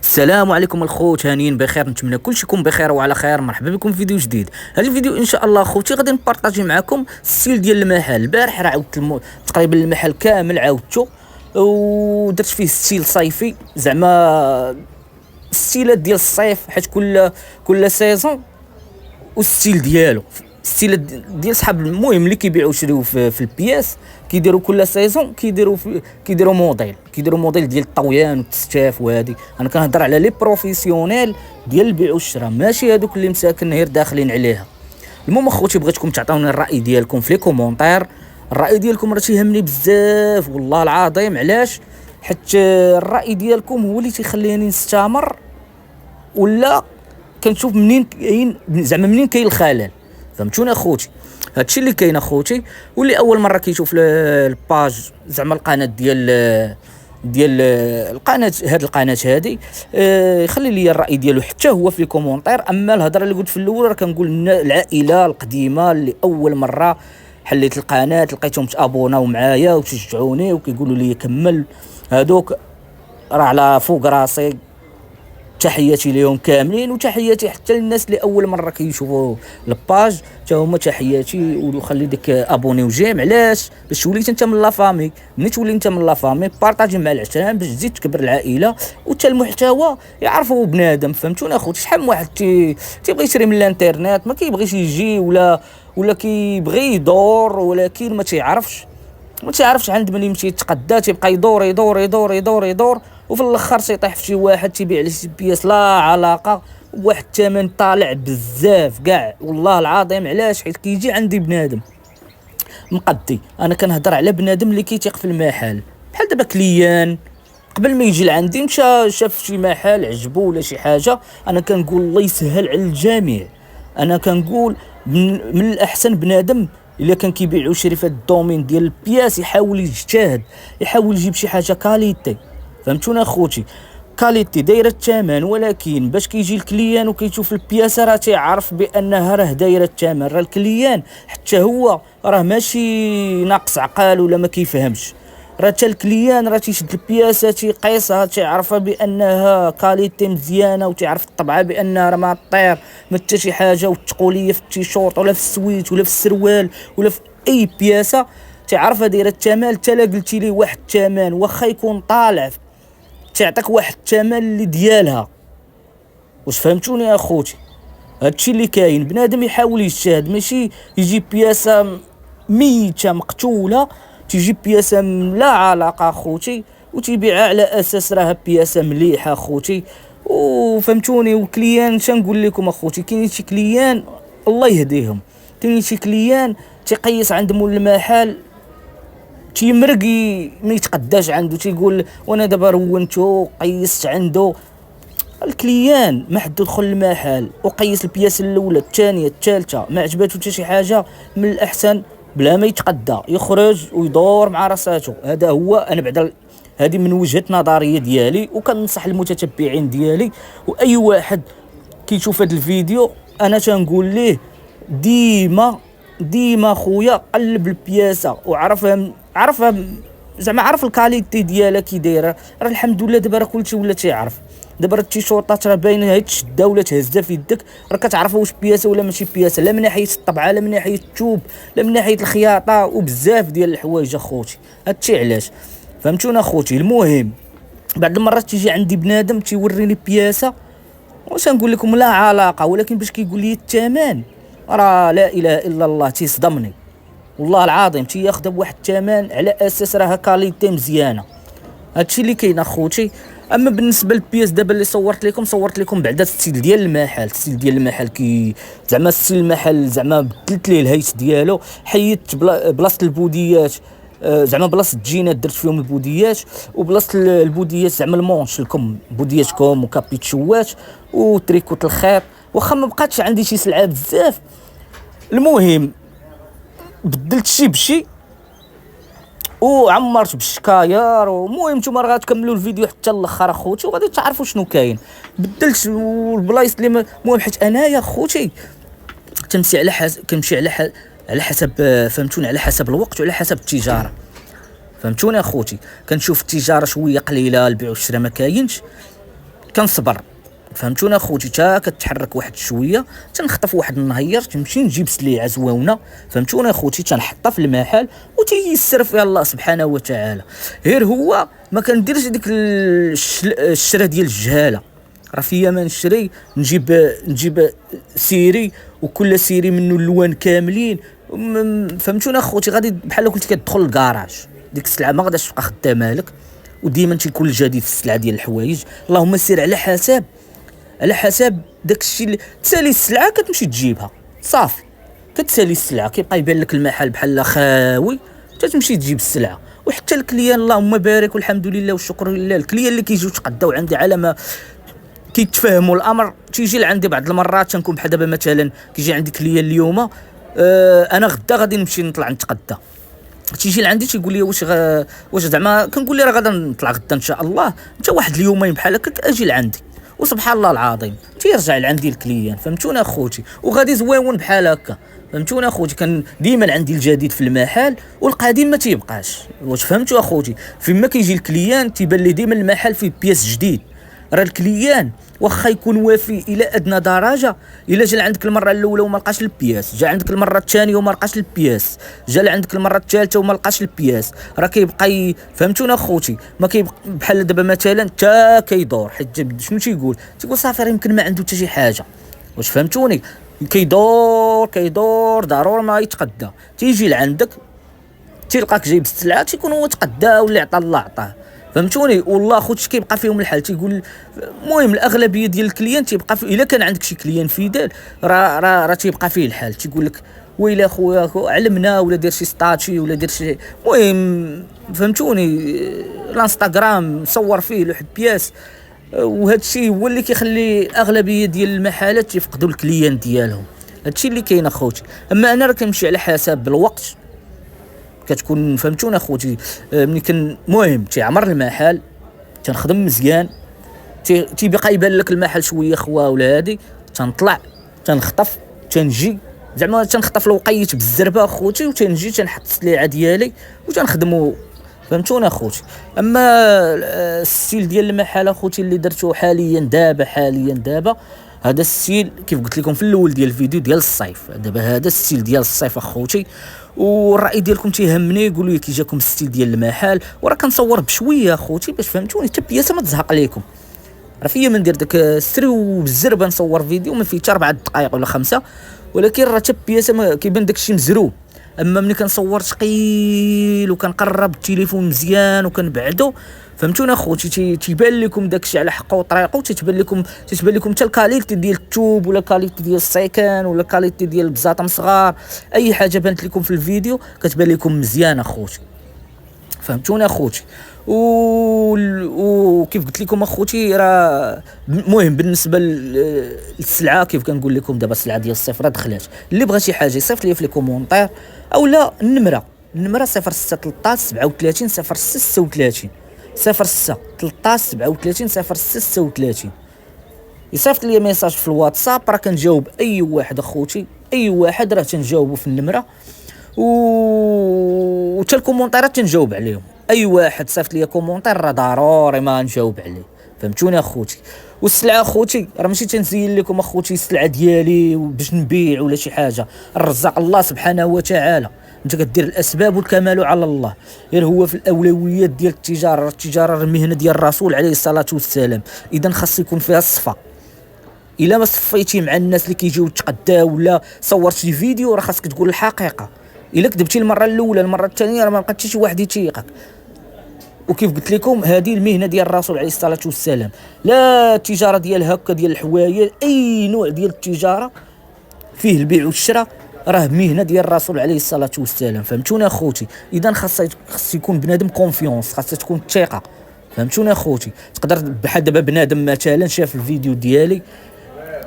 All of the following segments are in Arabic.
السلام عليكم الخوت، هانيين بخير، نتمنى كلشي يكون بخير وعلى خير. مرحبا بكم في فيديو جديد. هذا الفيديو ان شاء الله خوتي غادي نبارطاجي معكم الستيل ديال المحل. البارح راه عاودت تقريبا المحل كامل عاودته ودرت فيه ستيل صيفي، زعما ستيلات ديال الصيف، حيت كل سيزون والستيل ديالو. ستيلات ديال صحاب المهم اللي كيبيعوا يشريو في البياس، كيديروا كل سيزون كيديروا موديل ديال الطويان والتستاف. وهذه انا كنهضر على لي بروفيسيونيل ديال البيع والشراء، ماشي هذوك اللي مساكن غير داخلين عليها. المهم اخوتي، بغيتكم تعطيوني الراي ديالكم في لي كومونتير. الراي ديالكم راه تيهمني بزاف والله العظيم. علاش؟ حيت الراي ديالكم هو اللي تيخليني نستمر، ولا كنشوف منين كاين الخلل. فهمتوني اخوتي؟ هادشي اللي كاين اخوتي. واللي اول مره كيشوف الباج، زعما القناه ديال القناه، هاد القناه هادي، يخلي لي الراي ديالو حتى هو في الكومونتير. اما الهضره اللي قلت في الاول راه كنقول العائله القديمه اللي اول مره حليت القناه لقيتهم تابوناو معايا وتشجعوني وكيقولوا لي كمل، هادوك راه على فوق راسي. تحياتي ليهم كاملين، وتحياتي حتى للناس اللي اول مره كيشوفوا الباج، حتى هما تحياتي. وخلي ديك ابوني وجيم. علاش؟ باش تولي انت من لا فامي. ملي تولي انت من لا فامي بارطاجي مع العشران باش تزيد تكبر العائله، وحتى المحتوى يعرفوا بنادم. فهمتوني اخوتي؟ شحال من واحد تيبغي يشري من الانترنت، ما كيبغيش يجي، ولا كيبغي يدور، ولكن ما تعرفش عند من يمشي يتقدى، تيبقى يدور يدور يدور يدور يدور، وفي الاخر تيطيح في شي واحد تيبيع ليه شي بياس لا علاقه بواحد الثمن طالع بزاف كاع. والله العظيم. علاش؟ حيت كيجي عندي بنادم مقدي. انا كنهضر على بنادم اللي كيتيق في المحل، بحال دابا كليان قبل ما يجي لعندي مشى شاف شي محل عجبو ولا شي حاجه. انا كنقول الله يسهل على الجميع. انا كنقول من الاحسن بنادم الا كان كيبيع ويشري في الدومين ديال البياس يحاول يجتهد، يحاول يجيب شي حاجه كاليتي. فهمتونا اخوتي؟ كاليتي دايره الثمن، ولكن باش كيجي الكليان وكيشوف البياسه راه تيعرف بانها راه دايره الثمن. راه الكليان حتى هو راه ماشي ناقص عقال ولا ما كيفهمش، راه حتى الكليان راه تيشد البياسه تيقيسها، تيعرفها بانها كاليتي مزيانه، وتيعرف الطبعه بانها راه ما طير ما حتى شي حاجه. والتقوليه في التيشورت ولا في السويت ولا في السروال ولا في اي بياسه تعرفها دايره الثمن. حتى لا قلتي ليه واحد الثمن واخا يكون طالع، تعطيك واحد الثمن اللي ديالها. واش فهمتوني يا اخوتي؟ هادشي اللي كاين. بنادم يحاول يجتهد، ماشي يجيب بياسه ميته مقتوله، تيجيب بياسه لا علاقه اخوتي وتيبيعها على اساس راها بياسه مليحه اخوتي. وفهمتوني؟ وكليان شنقول لكم اخوتي، كاين شي كليان الله يهديهم، كاين شي كليان تيقيس عند مول المحل تيمرقي ما يتقداش عنده، تيقول وانا دابا رونتو قيست عنده. الكليان ما حد دخل المحل وقيس البياس الاولى الثانيه الثالثه ما عجباتو حتى شي حاجه، من الاحسن بلا ما يتقدى يخرج ويدور مع راساتو. هذا هو. انا بعدا هذه من وجهه نظريه ديالي، وكنصح المتتبعين ديالي واي واحد كيشوف هذا الفيديو انا تنقول ليه ديما خويا قلب البياسه وعرفها زعما عرف الكاليتي ديالها كي دايره. راه الحمد لله دابا راه كلشي ولا تيعرف. دابا التيشورطات راه باينه، هي تشدها ولا تهزها في يدك راه كتعرف واش بياسه ولا ماشي بياسه، لا من ناحيه الطبعه لا من ناحيه الثوب لا من ناحيه الخياطه وبزاف ديال الحوايج اخوتي. هادشي علاش. فهمتونا اخوتي؟ المهم بعض المرات تيجي عندي بنادم تيوريني بياسه واش نقول لكم لا علاقه، ولكن باش كيقول لي الثمن راه لا اله الا الله تيصدمني والله العظيم. تياخذها بواحد الثمن على اساس راها كاليتي مزيانه. هادشي اللي كاين اخوتي. اما بالنسبه للبياس دابا اللي صورت لكم بعدا الستيل ديال المحل كي زعما ستيل المحل زعما بدلت ليه الهيت ديالو، حيدت بلاصه البوديات، زعما بلاصه الجينات درت فيهم البوديات، وبلاصه البوديات زعما المونش الكم بوديات كوم وكابيتشوات وتريكوت الخيط، واخا ما بقاتش عندي شي سلعه بزاف. المهم بدلت شي بشي وعمرت بالشكاير. ومهم نتوما راه غتكملوا الفيديو حتى الاخر اخوتي وغادي تعرفوا شنو كاين. بدلت البلايص اللي المهم حيت انايا اخوتي كنمشي على حسب فهمتوني، على حسب الوقت وعلى حسب التجاره. فهمتوني اخوتي؟ كنشوف التجاره شويه قليله، البيع والشراء ما كاينش، كنصبر فهمتوني اخوتي، تا كتحرك واحد شويه تنخطف واحد النهير تمشي نجيب سليعه زوينه فهمتوني اخوتي، تنحطها في المحل وتيسر فيها الله سبحانه وتعالى. غير هو ما كنديرش ديك الشرا ديال الجهاله، راه فيا ما نشري نجيب سيري وكل سيري منه اللوان كاملين فهمتوني اخوتي. غادي بحال قلت كتدخل للكراج، ديك السلعه ما غاداش تبقى خدامه لك، وديما تيكون الجديد في السلعه ديال الحوايج. اللهم سير على حساب داك الشيء اللي تسالي السلعه كتمشي تجيبها صافي، كتسالي السلعه كيبقى يبان لك المحل بحال خاوي تتمشي تجيب السلعه. وحتى الكليان اللهم بارك والحمد لله والشكر لله، الكليان اللي كيجيو تقداو عندي على ما كيتفاهموا الامر تيجي لعندي بعض المرات. تنكون بحال دابا مثلا كيجي عندي كليان اليوم انا غدا غادي نمشي نطلع نتقدى، تيجي لعندي تيقول لي واش زعما، كنقول لي راه غادا نطلع غدا ان شاء الله، انت واحد اليومين بحال هكاك اجي لعندي وسبحان الله العظيم تيرجع لعندي الكليان فهمتوني اخوتي. وغادي زويون بحال هكا فهمتوني اخوتي، كان ديما عندي الجديد في المحل والقديم ما تيبقاش. واش فهمتوا اخوتي؟ فيما كيجي الكليان تيبان لي ديما المحل فيه بياس جديد. راه الكليان واخا يكون وافي الى ادنى درجه، الا جا عندك المره الاولى وما لقاش البياس، جا عندك المره الثانيه وما لقاش البياس، جا عندك المره الثالثه وما لقاش البياس، راه كيبقى فهمتونا اخوتي. ما كيبقى بحال دابا مثلا تا كيدور، حيت شنو تيقول صافي راه يمكن ما عنده حتى شي حاجه. واش فهمتوني؟ كيدور ضروري ما يتقدى، تيجي لعندك تيلقاك جايب السلعه تيكون هو تقدى واللي عطى الله عطاه فهمتوني. والله خوتش كيبقى فيهم الحال تيقول. المهم الاغلبيه ديال الكليان تيبقى الا كان عندك شي كليان فيدال راه تيبقى فيه الحال، تيقول لك ويلا خويا علمنا ولا دير شي ستاتشي ولا دير شي، المهم فهمتوني الانستغرام صور فيه لوحد بياس. وهذا الشيء هو اللي كيخلي اغلبيه ديال المحلات يفقدوا الكليان ديالهم، هذا الشيء اللي كاين اخوتي. اما انا راه كنمشي على حساب الوقت كتكون فهمتونا اخوتي. ملي كان المهم تيعمر المحل تنخدم مزيان، تيبقى يبان لك المحل شويه خوا ولا هادي، تنطلع تنخطف تنجي زعما تنخطف الوقيت بالزربه اخوتي وتنجي تنحط السليعه ديالي وتنخدموا فهمتونا اخوتي. اما الستيل ديال المحل اخوتي اللي درتو حاليا دابا هذا الستيل كيف قلت لكم في الاول ديال الفيديو ديال الصيف، دابا هذا الستيل ديال الصيف اخوتي. والراي ديالكم تيهمني، قولوا لي كي جاكم الستيل ديال المحل، وراه كنصور بشويه اخوتي باش فهمتوني حتى بياسه ما تزهق عليكم. راه فيا من ندير داك السري وبالزربه نصور فيديو ما فيه حتى 4 دقائق ولا 5، ولكن راه حتى بياسه كيبان داكشي مزروب. اما ملي كنصور ثقيل وكنقرب التليفون مزيان وكنبعدو فهمتونا اخوتي تيبان لكم داكشي على حقه وطريقه، تتبان لكم حتى الكاليتي ديال التوب ولا الكاليتي ديال السيكان ولا الكاليتي ديال البزاطم صغار، اي حاجه بانت لكم في الفيديو كتبان لكم مزيان اخوتي فهمتوني اخوتي. وكيف قلت لكم اخوتي راه المهم بالنسبه للسلعه كيف كنقول لكم دابا السلعه ديال الصيف راه دخلات. اللي بغى شي حاجه يصيفط لي في لي كومونتير اولا النمره 06 13 37 06 36 06 13 37 06 36 يصيفط لي ميساج في الواتساب، راه كنجاوب اي واحد اخوتي، اي واحد راه تنجاوبو في النمره وتا الكومونتيرات تنجاوب عليهم. اي واحد صيفط لي كومونتير راه ضروري ما نجاوب عليه فهمتوني اخوتي. والسلعه اخوتي راه ماشي تنزين لكم اخوتي السلعه ديالي باش نبيع ولا شي حاجه، الرزاق الله سبحانه وتعالى، انت كدير الاسباب والكمال على الله. غير هو في الاولويات ديال التجاره المهنه ديال الرسول عليه الصلاه والسلام، اذا خاص يكون فيها الصفه. الا ما صفيتي مع الناس اللي كيجيو يتقداو ولا صورت شي فيديو راه خاصك تقول الحقيقه. الا كذبتي المره الاولى المره الثانيه راه ما بقى حتى شي واحد يتيقك. وكيف قلت لكم هذه المهنه ديال الرسول عليه الصلاه والسلام، لا التجاره ديال هكا ديال الحوايج، اي نوع ديال التجاره فيه البيع والشراء راه مهنه ديال الرسول عليه الصلاه والسلام فهمتوني اخوتي. اذا خاص يكون بنادم كونفيونس، خاص تكون الثقه فهمتوني اخوتي. تقدر بحال دابا بنادم مثلا شاف الفيديو ديالي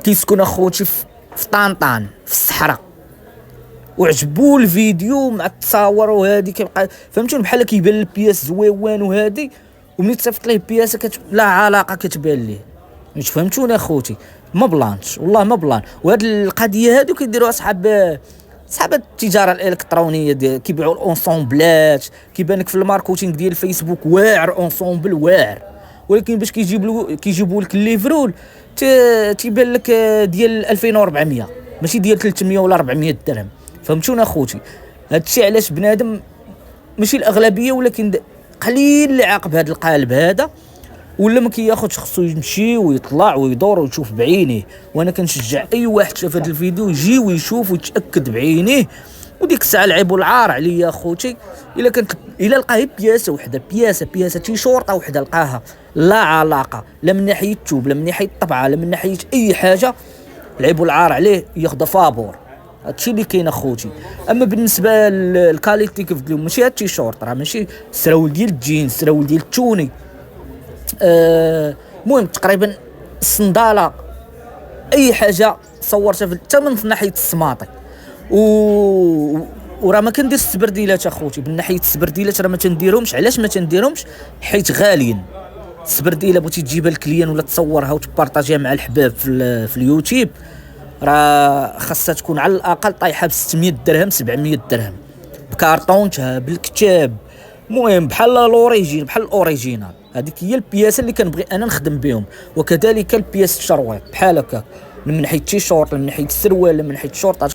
كيسكن اخوتي في طنطان في الصحراء وعجبو الفيديو مع التصاور وهادي كيبقى فهمتوني بحال كيبان البياس زويوان وهادي، وملي تصيفط ليه بياسه لا علاقه كتبان ليه. واش فهمتوني اخوتي؟ ما بلانش والله ما بلان. وهاد القضيه هادو كيديروها اصحاب التجاره الالكترونيه كيبيعوا الاونسومبلات، كيبان لك في الماركتينغ ديال الفيسبوك واعر اونسومبل واعر، ولكن باش كيجيبوا لك الليفرول تيبان لك ديال 2400 ماشي ديال 300 ولا 400 درهم. فهمتونا اخوتي؟ هادشي علاش بنادم ماشي الاغلبيه ولكن قليل اللي عاقب هذا القالب هذا، ولا ما كياخذش، خصو يمشي ويطلع ويدور ويشوف بعينيه. وانا كنشجع اي واحد شاف هذا الفيديو يجي ويشوف ويتاكد بعينيه. وديك الساعه العيب والعار عليا اخوتي الا لقاه بياسه وحده، بياسه شي شرطه وحده لقاها لا علاقه لا من ناحيه التوب لا من ناحيه الطبعه لا من ناحيه اي حاجه، العيب والعار عليه ياخذ فابور. هادشي اللي كاين اخوتي. اما بالنسبه للكاليتي كيف قلت لهم ماشي هاد التيشورت، راه ماشي سراول ديال الجينز، سراول ديال التوني، المهم تقريبا الصنداله اي حاجه صورتها حتى من ناحيه السماطي وراه ما كندير السبرديلات اخوتي. من ناحيه السبرديلات راه ما تنديرهمش. علاش ما تنديرهمش؟ حيت غاليين. السبرديله بغيتي تجيبها للكليان ولا تصورها وتبارطاجيها مع الحباب في اليوتيوب، راه خاصها تكون على الاقل طايحه ب 600 درهم 700 درهم بكارطونتها بالكتاب. المهم بحال لوريجين، بحال الاوريجينال. هذيك هي البياسه اللي كنبغي انا نخدم بهم، وكذلك البياس الشرويط بحال هكا، من ناحيه التيشورت من ناحيه السروال من ناحيه الشورطات.